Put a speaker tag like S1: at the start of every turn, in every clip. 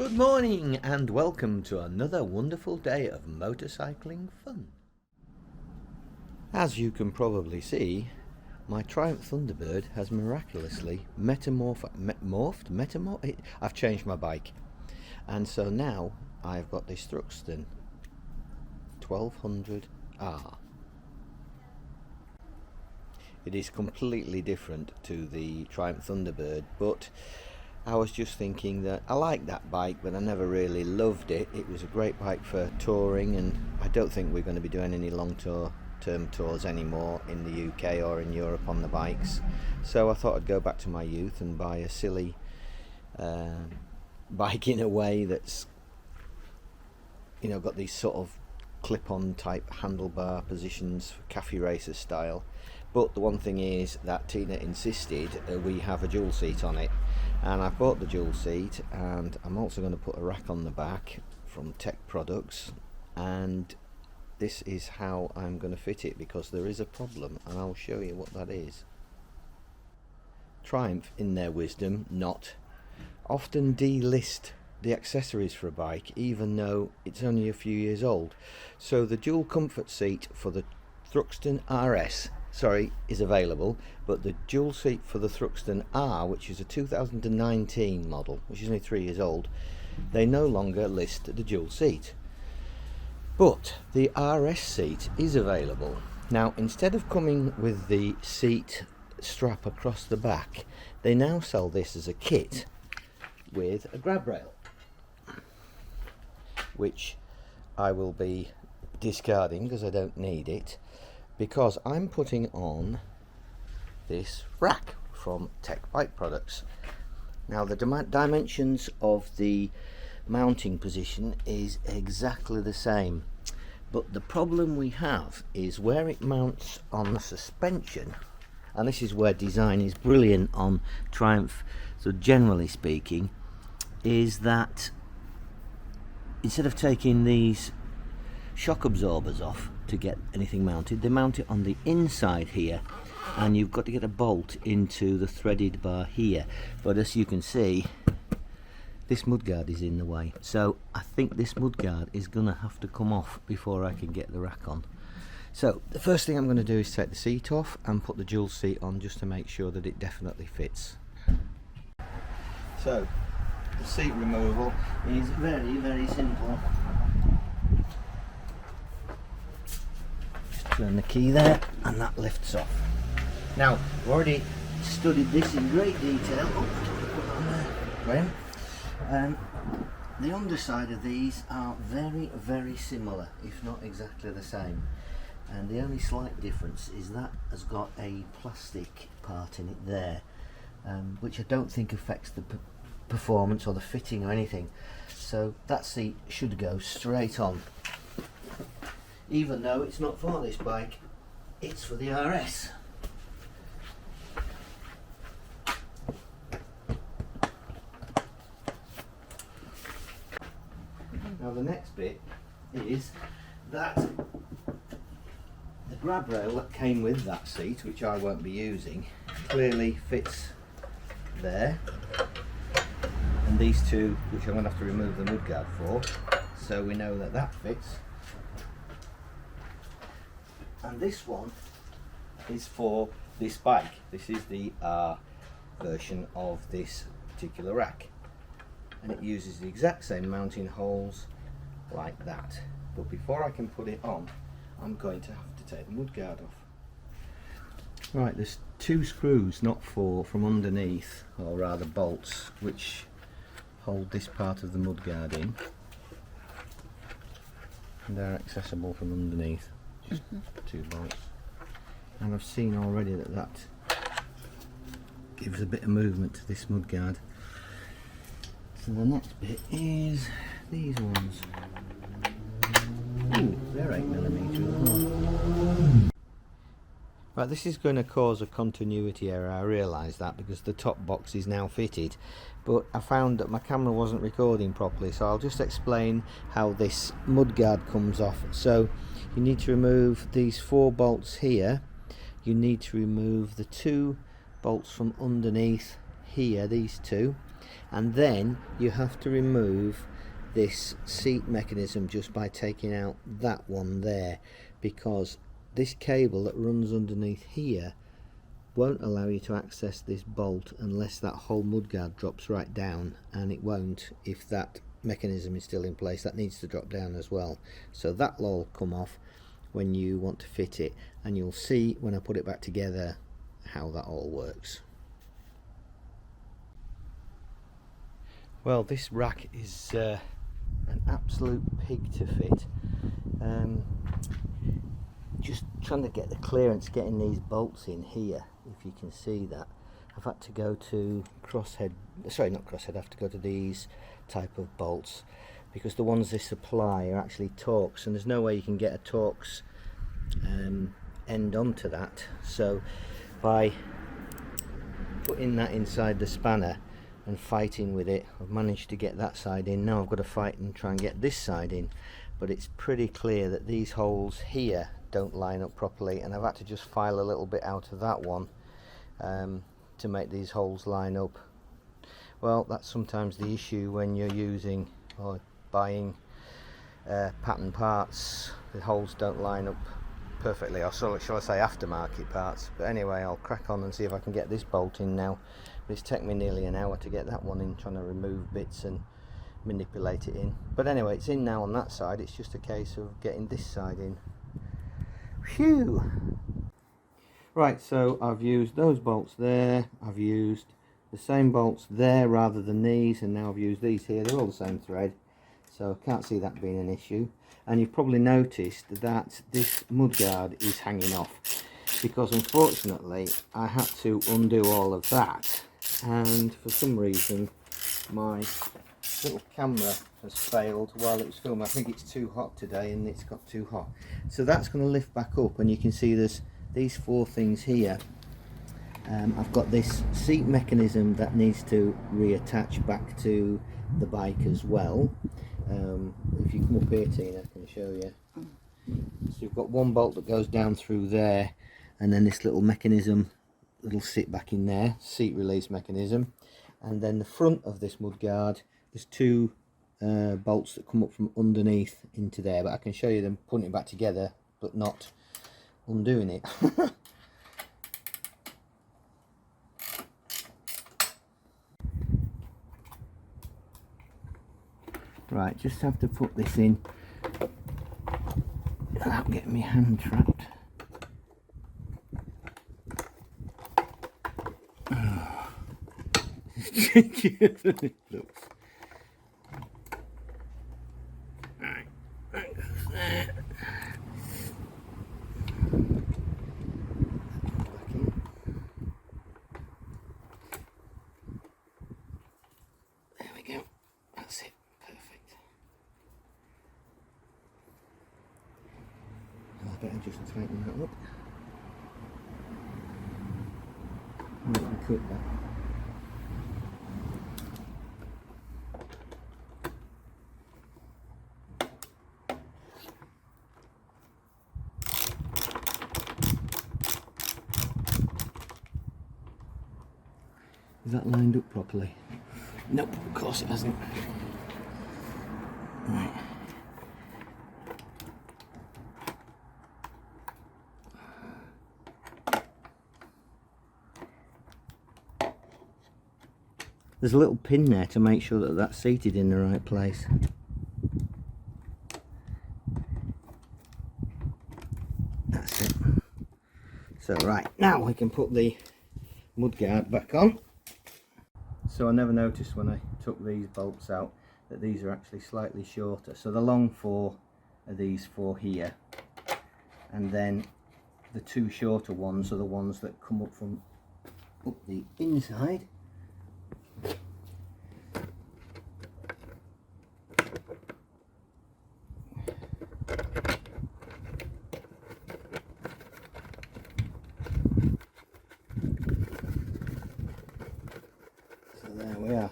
S1: Good morning and welcome to another wonderful day of motorcycling fun. As you can probably see, my Triumph Thunderbird has miraculously I've changed my bike, and so now I've got this Truxton 1200R. It is completely different to the Triumph Thunderbird, but I was just thinking that I like that bike, but I never really loved it. It was a great bike for touring, and I don't think we're going to be doing any long-term tours anymore in the UK or in Europe on the bikes. So I thought I'd go back to my youth and buy a silly bike in a way that's, you know, got these sort of clip-on type handlebar positions, cafe racer style. But the one thing is that Tina insisted we have a dual seat on it, and I've bought the dual seat, and I'm also going to put a rack on the back from Tech Products, and this is how I'm going to fit it, because there is a problem, and I'll show you what that is. Triumph, in their wisdom, often delist the accessories for a bike, even though it's only a few years old. So the dual comfort seat for the Thruxton RS is available, but the dual seat for the Thruxton R, which is a 2019 model, which is only 3 years old, they no longer list the dual seat. But the RS seat is available. Now, instead of coming with the seat strap across the back, they now sell this as a kit with a grab rail, which I will be discarding because I don't need it, because I'm putting on this rack from Tech Bike Products. Now, the dimensions of the mounting position is exactly the same, but the problem we have is where it mounts on the suspension, and this is where design is brilliant on Triumph, so generally speaking, is that instead of taking these shock absorbers off to get anything mounted, they mount it on the inside here, and you've got to get a bolt into the threaded bar here. But as you can see, this mudguard is in the way, so I think this mudguard is gonna have to come off before I can get the rack on. So the first thing I'm going to do is take the seat off and put the dual seat on, just to make sure that it definitely fits. So the seat removal is very, very simple. Just turn the key there and that lifts off. Now, I've already studied this in great detail. The underside of these are very, very similar, if not exactly the same, and the only slight difference is that has got a plastic part in it there, which I don't think affects the performance or the fitting or anything. So that seat should go straight on, even though it's not for this bike, it's for the RS. Now the next bit is that the grab rail that came with that seat, which I won't be using, clearly fits there, and these two, which I'm going to have to remove the mudguard for, so we know that that fits. And this one is for this bike. This is the R version of this particular rack, and it uses the exact same mounting holes like that. But before I can put it on, I'm going to have to take the mudguard off. Right, there's 2 screws, not 4, from underneath, or rather bolts, which hold this part of the mudguard in, and they're accessible from underneath. Just 2 bolts, and I've seen already that that gives a bit of movement to this mudguard. So the next bit is these ones. Ooh, they're 8mm. Right, this is going to cause a continuity error, I realise that, because the top box is now fitted, but I found that my camera wasn't recording properly, so I'll just explain how this mudguard comes off. So you need to remove these 4 bolts here, you need to remove the 2 bolts from underneath here, these 2, And then you have to remove this seat mechanism just by taking out that one there, because this cable that runs underneath here won't allow you to access this bolt unless that whole mudguard drops right down, and it won't if that mechanism is still in place. That needs to drop down as well, so that'll all come off when you want to fit it, and you'll see when I put it back together how that all works. Well, this rack is an absolute pig to fit. Just trying to get the clearance, getting these bolts in here, if you can see that. I've had to go to crosshead, sorry not crosshead, I have to go to these type of bolts, because the ones they supply are actually Torx, and there's no way you can get a Torx end onto that. So by putting that inside the spanner and fighting with it, I've managed to get that side in. Now I've got to fight and try and get this side in, but it's pretty clear that these holes here don't line up properly, and I've had to just file a little bit out of that one to make these holes line up. Well, that's sometimes the issue when you're using or buying pattern parts. The holes don't line up perfectly, or shall I say aftermarket parts. But anyway, I'll crack on and see if I can get this bolt in now. But it's taken me nearly an hour to get that one in, trying to remove bits and manipulate it in. But anyway, it's in now on that side. It's just a case of getting this side in. Phew! Right, so I've used those bolts there, I've used the same bolts there rather than these, and now I've used these here. They're all the same thread, so I can't see that being an issue. And you've probably noticed that this mudguard is hanging off, because unfortunately I had to undo all of that, and for some reason my little camera has failed while it was filming. I think it's too hot today, and it's got too hot. So that's going to lift back up, and you can see there's these four things here. I've got this seat mechanism that needs to reattach back to the bike as well. If you come up here, Tina, I can show you. So you've got one bolt that goes down through there, and then this little mechanism that'll sit back in there, seat release mechanism. And then the front of this mudguard, there's two bolts that come up from underneath into there, but I can show you them putting it back together but not undoing it. Right, just have to put this in without getting my hand trapped. Oh. It's trickier than it looks. Right, that goes there. There we go. That's it. Perfect. I better just tighten that up. Might be quick that. Is that lined up properly? Nope, of course it hasn't. Right. There's a little pin there to make sure that that's seated in the right place. That's it. So right, now we can put the mudguard back on. So I never noticed when I took these bolts out that these are actually slightly shorter. So the long four are these four here, and then the two shorter ones are the ones that come up from up the inside.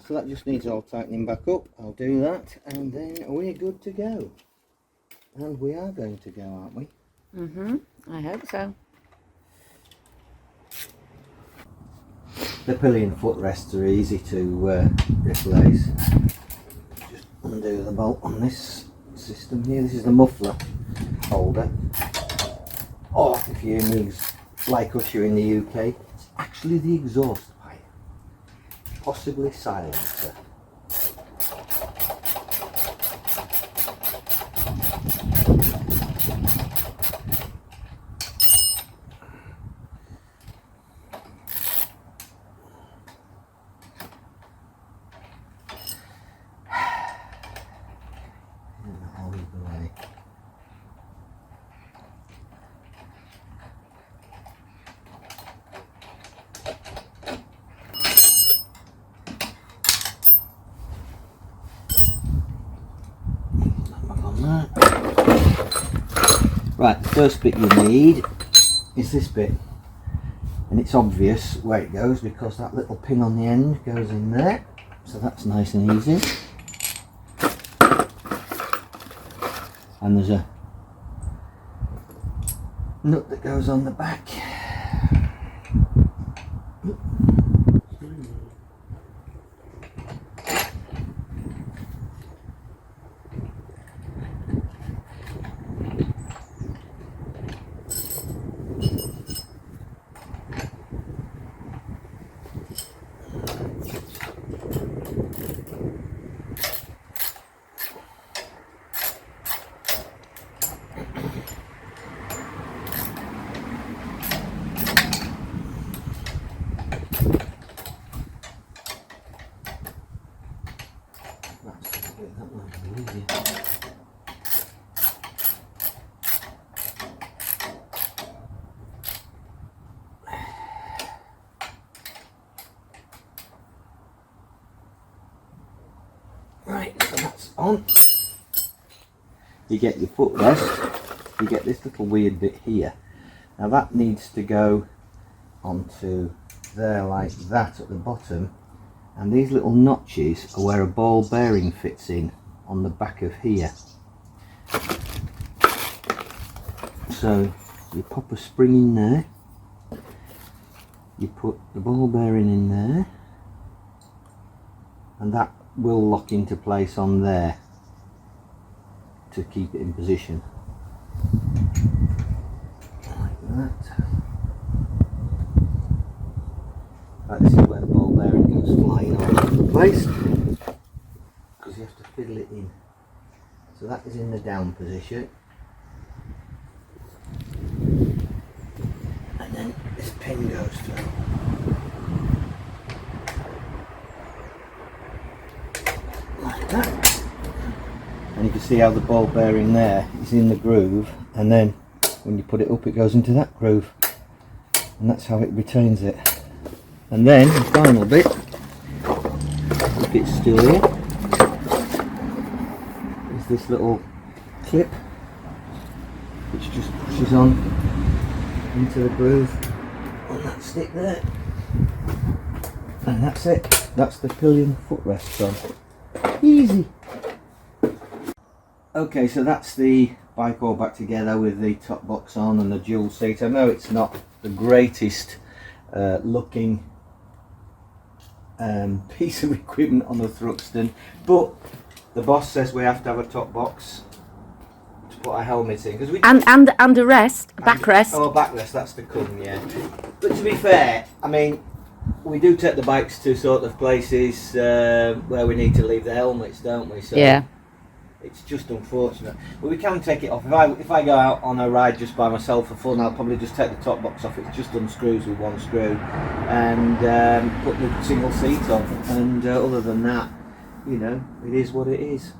S1: So that just needs all tightening back up. I'll do that, and then we're good to go. And we are going to go, aren't we? I hope so. The Pillion footrests are easy to replace. Just undo the bolt on this system here. This is the muffler holder. Or if you use like us here in the UK, it's actually the exhaust pipe, possibly silencer. Right, the first bit you need is this bit, and it's obvious where it goes because that little pin on the end goes in there, so that's nice and easy. And there's a nut that goes on the back. Right, so that's on. You get your footrest, you get this little weird bit here. Now that needs to go onto there like that at the bottom, and these little notches are where a ball bearing fits in on the back of here. So you pop a spring in there, you put the ball bearing in there, and that will lock into place on there to keep it in position like that. Right, this is where the ball bearing goes flying all over the place because you have to fiddle it in. So that is in the down position, and then this pin goes through. Like that. And you can see how the ball bearing there is in the groove, and then when you put it up it goes into that groove, and that's how it retains it. And then the final bit, if it's still here, is this little clip which just pushes on into the groove on that stick there, and that's it. That's the Pillion footrest on. Easy. Okay, so that's the bike all back together with the top box on and the dual seat. I know it's not the greatest looking piece of equipment on the Thruxton, but the boss says we have to have a top box to put our helmet in, because we
S2: and a rest, a backrest.
S1: Oh, backrest, that's the come, yeah. But to be fair, I mean, we do take the bikes to sort of places where we need to leave the helmets, don't we? So
S2: yeah.
S1: It's just unfortunate. But we can take it off. If I go out on a ride just by myself for fun, I'll probably just take the top box off. It just unscrews with one screw, and put the single seat on. And other than that, you know, it is what it is.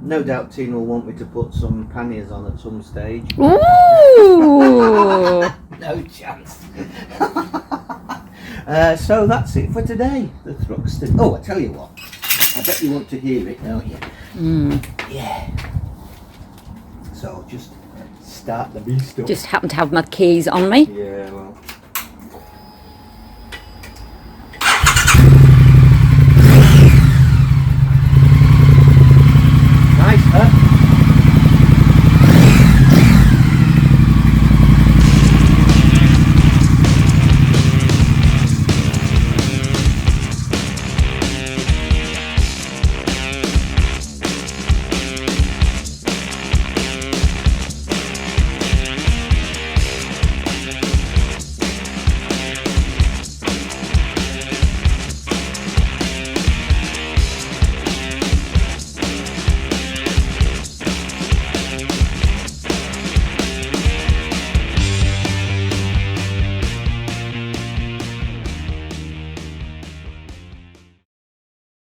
S1: No doubt Tina will want me to put some panniers on at some stage.
S2: Ooh!
S1: No chance. So that's it for today, the Thruxton. Oh, I tell you what, I bet you want to hear it, don't you?
S2: Mm.
S1: Yeah. So just start the beast up.
S2: Just happen to have my keys on me.
S1: Yeah.